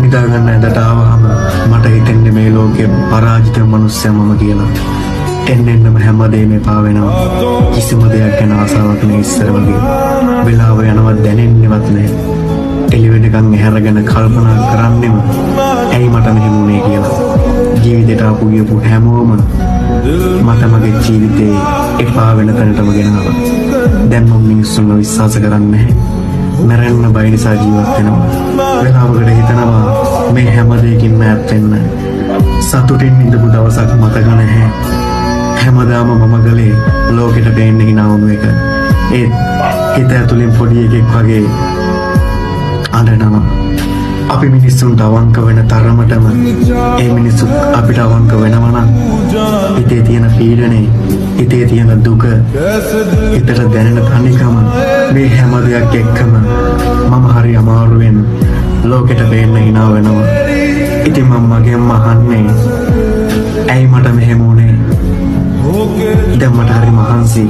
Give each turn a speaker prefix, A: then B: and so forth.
A: නිදාගන්න ඇඳට ආවහම මට හිතෙන්නේ මේ ලෝකේ පරාජිත මිනිස්සයා මම කියලා. එන්නෙන්නම හැමදේම එපා වෙනවා. කිසිම දෙයක් ගැන ආසාවක් නෑ ඉස්සර වගේ. වෙලාව යනවා දැනෙන්නේවත් නෑ. එළි වෙනකන් ඇහැරගෙන කල්පනා කරන්නෙම ඇයි මට මෙහෙම වුනේ කියලා. ජීවිතේට ආපු ගියපු හැමෝම මට මගේ ජීවිතේ එපා වෙන තැනටම ගෙනාවා. දැන් මම මිනිස්සුන්ව විශ්වාස කරන්නේ නැහැ. මැරෙන්න බය නිසා ජීවත් වෙනවා. වෙලාවකට හිතනවා මේ හැම දෙයකින්ම ඈත් වෙන්න. සතුටින් ඉඳපු දවසක් මතක නැහැ. හැමදාම මම ගලේ ලෝකෙට පේන්න ගිනවුණු එක. ඒ හිත ඇතුලෙන් පොඩි එකෙක් වගේ අඬනවා. අපි මිනිස්සුන්ට අවංක වෙන තරමටම ඒ මිනිස්සු අපිට අවංක වෙනවා නම් හිතේ තියෙන පීඩනේ, හිතේ තියෙන දුක, හිතට දැනෙන තනිකම මේ හැම දෙයක් එක්කම මම හරි අමාරුවෙන් ලෝකෙට පේන්න hina වෙනවා. ඉතින් මම මගෙන්ම අහන්නේ ඇයි මට මෙහෙම වුනේ? දැන් මට හරි මහන්සි.